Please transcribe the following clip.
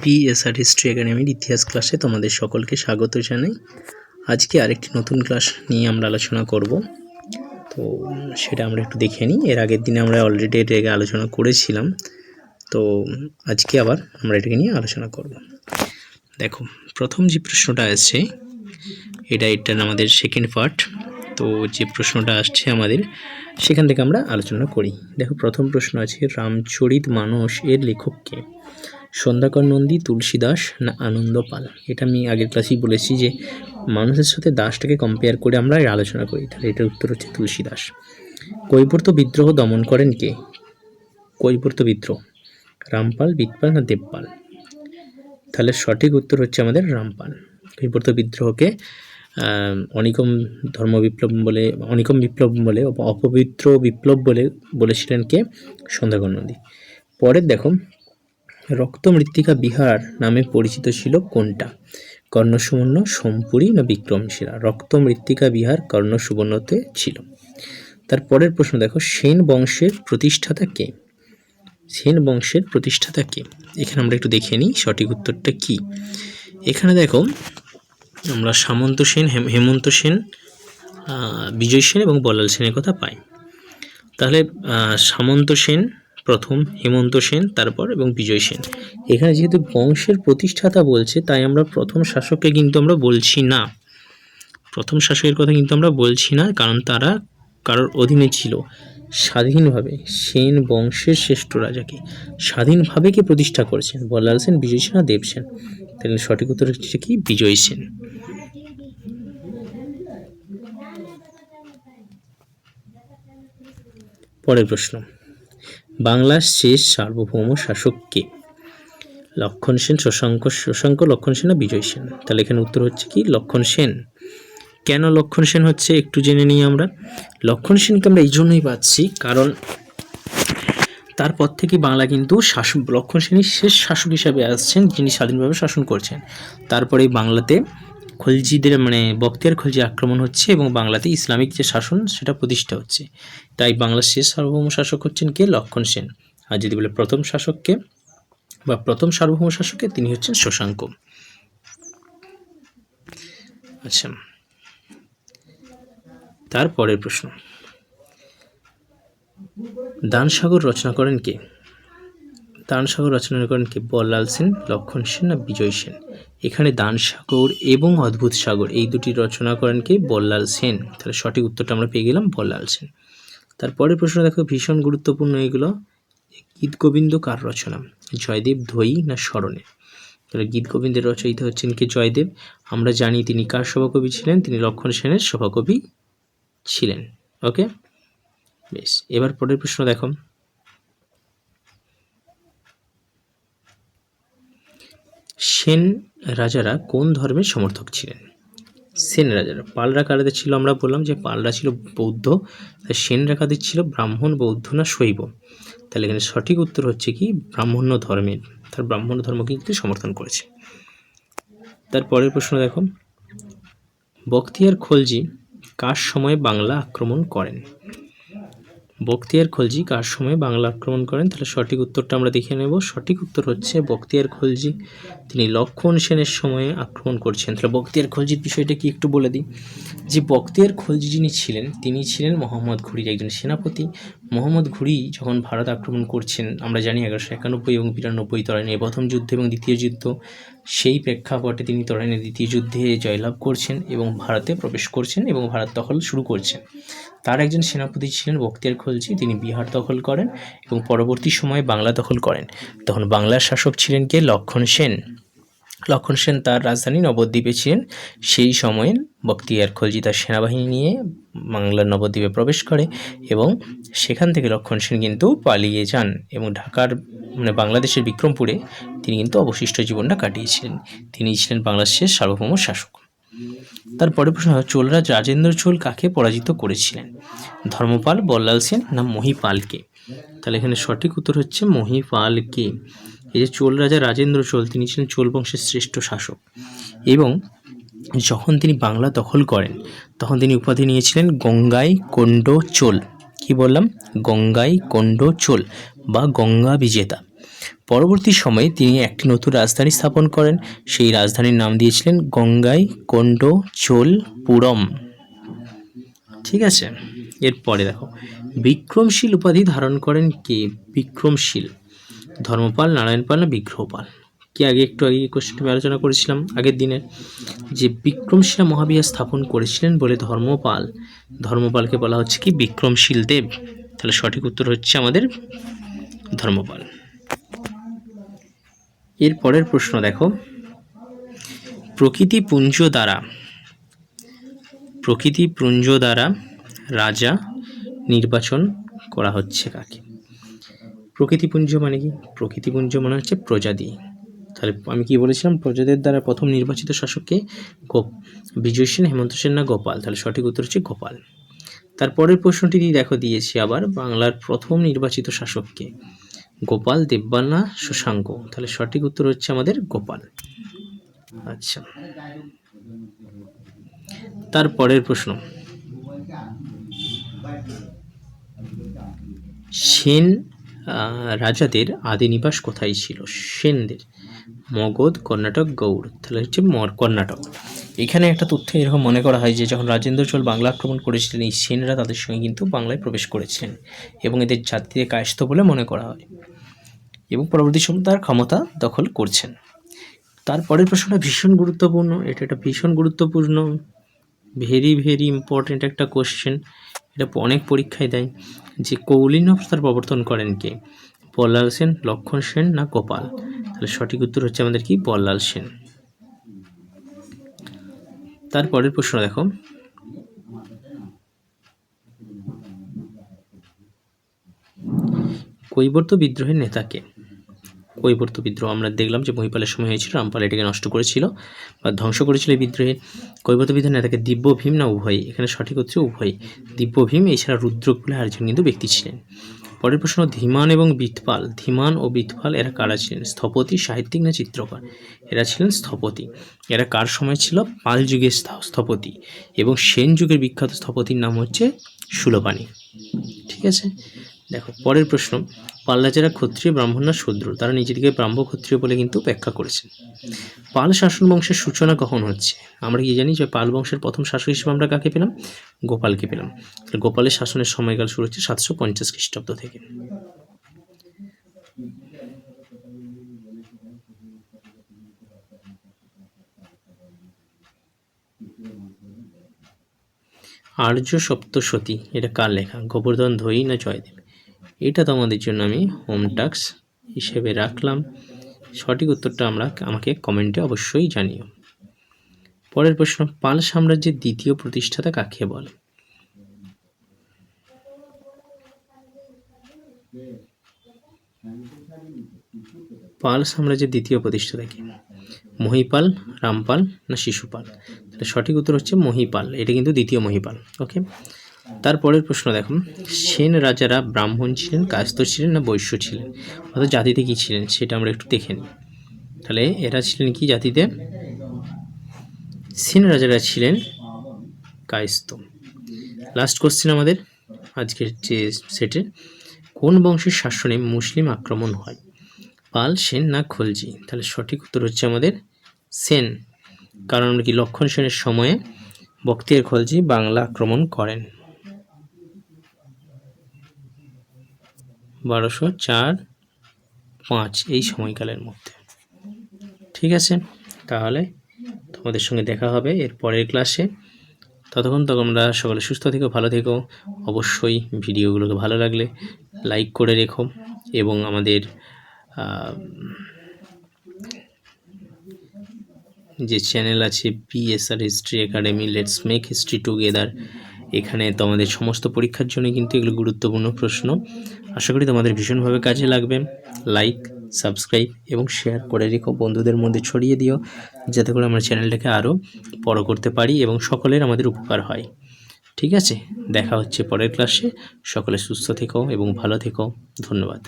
BSR history একাডেমির ইতিহাস ক্লাসে তোমাদের সকলকে স্বাগত জানাই। আজকে আরেকটি নতুন ক্লাস নিয়ে আমরা আলোচনা করব। তো সেটা আমরা একটু দেখে নিই। এর আগের দিনে আমরা অলরেডি এটাকে আলোচনা করেছিলাম, তো আজকে আবার আমরা এটাকে নিয়ে আলোচনা করব। দেখো, প্রথম যে প্রশ্নটা আসছে এটা আমাদের সেকেন্ড পার্ট। তো যে প্রশ্নটা আসছে আমাদের সেখান থেকে আমরা আলোচনা করি। দেখো, প্রথম প্রশ্ন আছে রামচরিত মানস এর লেখক কে? সন্ধ্যাকর নন্দী, তুলসী দাস না আনন্দ পাল? এটা আমি আগের ক্লাসেই বলেছি যে মানুষের সাথে দাসটাকে কম্পেয়ার করে আমরা আলোচনা করি, তাহলে এটার উত্তর হচ্ছে তুলসী দাস। কৈবর্ত বিদ্রোহ দমন করেন কে? কৈবর্ত বিদ্রোহ রামপাল, বিদপাল না দেবপাল? তাহলে সঠিক উত্তর হচ্ছে আমাদের রামপাল। কৈবর্ত বিদ্রোহকে অনিকম বিপ্লব বলে অপবিত্র বিপ্লব বলে বলেছিলেন কে? সন্ধ্যাকর নন্দী। পরের দেখো, রক্ত মৃত্তিকা বিহার নামে পরিচিত ছিল কোনটা? কর্ণসুবর্ণ, সোমপুরী না বিক্রমশিলা? রক্ত মৃত্তিকা বিহার কর্ণসুবর্ণতে ছিল। তারপরের প্রশ্ন দেখো, সেন বংশের প্রতিষ্ঠাতা কে? সেন বংশের প্রতিষ্ঠাতা কে? এখানে আমরা একটু দেখে নিই সঠিক উত্তরটা কি। এখানে দেখো, আমরা সামন্ত সেন, হেমন্ত সেন, বিজয় সেন এবং বল্লাল সেনের কথা পাই। তাহলে সামন্ত সেন প্রথম, হেমন্ত সেন তারপর এবং বিজয় সেন। এখানে যেহেতু বংশের প্রতিষ্ঠাতা বলছে, তাই আমরা প্রথম শাসককে কিন্তু আমরা বলছি না, প্রথম শাসকের কথা কিন্তু আমরা বলছি না, কারণ তারা কারোর অধীনে ছিল। স্বাধীনভাবে সেন বংশের শ্রেষ্ঠ রাজাকে স্বাধীনভাবে কে প্রতিষ্ঠা করেছেন? বল্লাল সেন, বিজয় সেন না দেব সেন? তাহলে সঠিক উত্তর হচ্ছে কি? বিজয় সেন। পরের প্রশ্ন, বাংলার শেষ সার্বভৌম শাসক কে? লক্ষণ সেন, শশাঙ্ক, লক্ষণ সেন না বিজয় সেন? তাহলে এখানে উত্তর হচ্ছে কি? লক্ষণ সেন। কেন লক্ষণ সেন হচ্ছে একটু জেনে নিই আমরা। লক্ষণ সেনকে আমরা এই জন্যই পাচ্ছি কারণ তারপর থেকে বাংলা কিন্তু লক্ষণ সেনই শেষ শাসক হিসাবে আসছেন, যিনি স্বাধীনভাবে শাসন করছেন। তারপরে বাংলাতে খলজিদের বখতিয়ার খলজি আক্রমণ হচ্ছে এবং বাংলাতে ইসলামিক যে শাসন সেটা প্রতিষ্ঠা হচ্ছে। তাই বাংলার শেষ সার্বভৌম শাসক হচ্ছেন কে? লক্ষণ সেন। আর যদি বলে প্রথম শাসককে বা প্রথম সার্বভৌম শাসককে, তিনি হচ্ছেন শশাঙ্ক। আচ্ছা, তারপরের প্রশ্ন, দানসাগর রচনা করেন কে? দানসাগর রচনা করেন কে? বল্লাল সেন, লক্ষণ সেন না বিজয় সেন? এখানে দানসাগর এবং অদ্ভুত সাগর এই দুটি রচনা করেন কে? বল্লাল সেন। তাহলে সঠিক উত্তরটা আমরা পেয়ে গেলাম, বল্লাল সেন। তারপরের প্রশ্ন দেখো, ভীষণ গুরুত্বপূর্ণ এগুলো। গীতগোবিন্দ কার রচনা? জয়দেব, ধৈ না স্মরণে? তাহলে গীতগোবিন্দের রচয়িতা হচ্ছেন কি? জয়দেব। আমরা জানি তিনি কার সভাকবি ছিলেন? তিনি লক্ষণ সেনের সভাকবি ছিলেন। ওকে, বেশ। এবার পরের প্রশ্ন দেখো, সেন রাজারা কোন ধর্মের সমর্থক ছিলেন? সেন রাজারা, পালরা কারাদের ছিল? আমরা বললাম যে পালরা ছিল বৌদ্ধ, সেনরা কাদের ছিল? ব্রাহ্মণ, বৌদ্ধ না শৈব? তাহলে এখানে সঠিক উত্তর হচ্ছে কি? ব্রাহ্মণ্য ধর্মের। তার ব্রাহ্মণ্য ধর্মকে কিন্তু সমর্থন করেছে। তারপরের প্রশ্ন দেখো, বখতিয়ার খলজি কার সময়ে বাংলা আক্রমণ করেন? বখতিয়ার খলজি কার সময়ে বাংলা আক্রমণ করেন? তাহলে সঠিক উত্তরটা আমরা দেখে নেব। সঠিক উত্তর হচ্ছে বখতিয়ার খলজি তিনি লক্ষণ সেনের সময়ে আক্রমণ করছেন। তাহলে বখতিয়ার খলজির বিষয়টা কি একটু বলে দিই, যে বখতিয়ার খলজি যিনি ছিলেন, তিনি ছিলেন মোহাম্মদ ঘুরির একজন সেনাপতি। মোহাম্মদ ঘুরি যখন ভারত আক্রমণ করছেন, আমরা জানি 1191 এবং 92 তরাইনের প্রথম যুদ্ধ এবং দ্বিতীয় যুদ্ধ, সেই প্রেক্ষাপটে তিনি তরাইনের দ্বিতীয় যুদ্ধে জয়লাভ করছেন এবং ভারতে প্রবেশ করছেন এবং ভারত দখল শুরু করছেন। তার একজন সেনাপতি ছিলেন বখতিয়ার খলজি, তিনি বিহার দখল করেন এবং পরবর্তী সময়ে বাংলা দখল করেন। তখন বাংলার শাসক ছিলেন কে? লক্ষণ সেন। লক্ষণ সেন তার রাজধানী নবদ্বীপে ছিলেন। সেই সময়ে বখতিয়ার খলজি তার সেনাবাহিনী নিয়ে বাংলার নবদ্বীপে প্রবেশ করে এবং সেখান থেকে লক্ষণ সেন কিন্তু পালিয়ে যান এবং ঢাকার বাংলাদেশের বিক্রমপুরে তিনি কিন্তু অবশিষ্ট জীবনটা কাটিয়েছিলেন। তিনি ছিলেন বাংলার শেষ সার্বভৌম শাসক। তারপরে প্রশ্ন, চোলরাজ রাজেন্দ্র চোল কাকে পরাজিত করেছিলেন? ধর্মপাল, বল্লাল সেন না মহিপালকে? তাহলে এখানে সঠিক উত্তর হচ্ছে মহিপালকে। এই যে চোল রাজা রাজেন্দ্র চোল, তিনি ছিলেন চোল বংশের শ্রেষ্ঠ শাসক এবং যখন তিনি বাংলা দখল করেন তখন তিনি উপাধি নিয়েছিলেন গঙ্গাই কোন্ড চোল। কি বললাম? গঙ্গাই কোন্ড চোল বা গঙ্গা বিজেতা। পরবর্তী সময়ে তিনি একটি নতুন রাজধানী স্থাপন করেন। সেই রাজধানীর নাম দিয়েছিলেন গঙ্গাই কোন্ড চোলপুরম। ঠিক আছে, এরপরে দেখো বিক্রমশীল উপাধি ধারণ করেন কে? বিক্রমশীল ধর্মপাল, নারায়ণপাল না বিগ্রহপাল? কি আগে একটু আগে কোশ্চেনটি আমি আলোচনা করেছিলাম আগের দিনের, যে বিক্রমশিলা মহাবিহার স্থাপন করেছিলেন বলে ধর্মপাল, ধর্মপালকে বলা হচ্ছে কি বিক্রমশীল দেব। তাহলে সঠিক উত্তর হচ্ছে আমাদের ধর্মপাল। এর পরের প্রশ্ন দেখো, প্রকৃতিপুঞ্জ দ্বারা রাজা নির্বাচন করা হচ্ছে কাকে? প্রকৃতিপুঞ্জ মানে কি? প্রকৃতিপুঞ্জ মানে হচ্ছে প্রজাতি। তাহলে আমি কি বলেছিলাম, প্রজাদের দ্বারা প্রথম নির্বাচিত শাসককে বিজয় সেন, হেমন্ত সেন না গোপাল? তাহলে সঠিক উত্তর হচ্ছে গোপাল। তারপরের প্রশ্নটি দেখো দিয়েছি আবার, বাংলার প্রথম নির্বাচিত শাসককে? গোপাল, দেবপাল না শশাঙ্ক? তাহলে সঠিক উত্তর হচ্ছে আমাদের গোপাল। আচ্ছা, তারপরের প্রশ্ন, সেন রাজাদের আদি নিবাস কোথায় ছিল? সেনদের মগধ, কর্ণাটক, গৌড়? তাহলে হচ্ছে কর্ণাটক। এখানে একটা তথ্য এরকম মনে করা হয় যে যখন রাজেন্দ্র চোল বাংলা আক্রমণ করেছিলেন, এই সেনরা তাদের সঙ্গে কিন্তু বাংলায় প্রবেশ করেছিলেন এবং এদের জাতিকে কায়স্থ বলে মনে করা হয় এবং পরবর্তী সময় তার ক্ষমতা দখল করছেন। তারপরের প্রশ্নটা ভীষণ গুরুত্বপূর্ণ, এটা একটা ভীষণ গুরুত্বপূর্ণ, ভেরি ভেরি ইম্পর্টেন্ট একটা কোশ্চেন। এটা অনেক পরীক্ষায় দেয়, যে কৌলিন্য প্রথার প্রবর্তন করেন কে? বল্লাল সেন, লক্ষণ সেন না গোপাল? তাহলে সঠিক উত্তর হচ্ছে আমাদের কি বল্লাল সেন। তারপরের প্রশ্ন দেখো, কৈবর্ত বিদ্রোহের নেতাকে? কৈবর্ত বিদ্রোহ আমরা দেখলাম যে মহিপালের সময় হয়েছিল, রামপাল এটাকে নষ্ট করেছিল বা ধ্বংস করেছিল এই বিদ্রোহে। কৈবর্ত বিদ্রোহের নেতাকে দিব্য ভীম না উভয়? এখানে সঠিক হচ্ছে উভয়। দিব্য ভীম, এছাড়া রুদ্রক বলে আরেকজন কিন্তু ব্যক্তি ছিলেন। পরের প্রশ্ন, ধীমান এবং বিতপাল, ধীমান ও বিতপাল এরা কারা ছিলেন? স্থপতি, সাহিত্যিক না চিত্রকর? এরা ছিলেন স্থপতি। এরা কার সময় ছিল? পাল যুগের স্থপতি, এবং সেন যুগের বিখ্যাত স্থপতির নাম হচ্ছে শূলপাণি। ঠিক আছে, দেখো পরের প্রশ্ন, পাল রাজারা ক্ষত্রিয়, ব্রাহ্মণ না শূদ্র? তারা নিজেদেরকে ব্রাহ্ম ক্ষত্রিয় বলে কিন্তু ব্যাখ্যা করেছেন। পাল শাসন বংশের সূচনা কখন হচ্ছে? আমরা কি জানি যে পাল বংশের প্রথম শাসক হিসেবে আমরা কাকে পেলাম? গোপালকে পেলাম। তাহলে গোপালের শাসনের সময়কাল শুরু হচ্ছে 750 খ্রিস্টাব্দ থেকে। আর্য সপ্তশতী এটা কার লেখা? গোবর্ধন ধৈ না জয়দেব? এটা তোমাদের জন্য আমি হোম টাস্ক হিসেবে রাখলাম। সঠিক উত্তরটা আমাকে কমেন্টে অবশ্যই জানিও। পরের প্রশ্ন, পাল সাম্রাজ্যের দ্বিতীয় প্রতিষ্ঠাতা কাকে বলে? পাল সাম্রাজ্যের দ্বিতীয় প্রতিষ্ঠাতা কে? মহিপাল, রামপাল না শিশুপাল? তাহলে সঠিক উত্তর হচ্ছে মহিপাল, এটা কিন্তু দ্বিতীয় মহিপাল। ওকে, তারপরের প্রশ্ন দেখুন, সেন রাজারা ব্রাহ্মণ ছিলেন, কায়স্থ ছিলেন না বৈশ্য ছিলেন? অর্থাৎ জাতিতে কি ছিলেন সেটা আমরা একটু দেখে নিই। তাহলে এরা ছিলেন কি জাতিতে? সেন রাজারা ছিলেন কায়স্থ। লাস্ট কোশ্চেন আমাদের আজকের যে সেটে, কোন বংশের শাসনে মুসলিম আক্রমণ হয়? পাল, সেন না খলজি? তাহলে সঠিক উত্তর হচ্ছে আমাদের সেন, কারণ কি লক্ষণ সেনের সময়ে বখতিয়ার খলজি বাংলা আক্রমণ করেন 1204-5 এই সময়কালের মধ্যে। ঠিক আছে, তাহলে তোমাদের সঙ্গে দেখা হবে এর পরের ক্লাসে। ততক্ষণ তোমরা সকলে সুস্থ থেকো, ভালো থেকো। অবশ্যই ভিডিওগুলোকে ভালো লাগলে লাইক করে রেখো এবং আমাদের যে চ্যানেল আছে PSR history academy, let's make history together, এখানে তোমাদের সমস্ত পরীক্ষার জন্য কিন্তু এগুলো গুরুত্বপূর্ণ প্রশ্ন। আশা করি তোমাদের ভীষণভাবে কাজে লাগবে। লাইক, সাবস্ক্রাইব এবং শেয়ার করে রেখো, বন্ধুদের মধ্যে ছড়িয়ে দিও, যাতে করে আমরা চ্যানেলটাকে আরও বড় করতে পারি এবং সকলের আমাদের উপকার হয়। ঠিক আছে, দেখা হচ্ছে পরের ক্লাসে। সকলে সুস্থ থেকো এবং ভালো থেকো। ধন্যবাদ।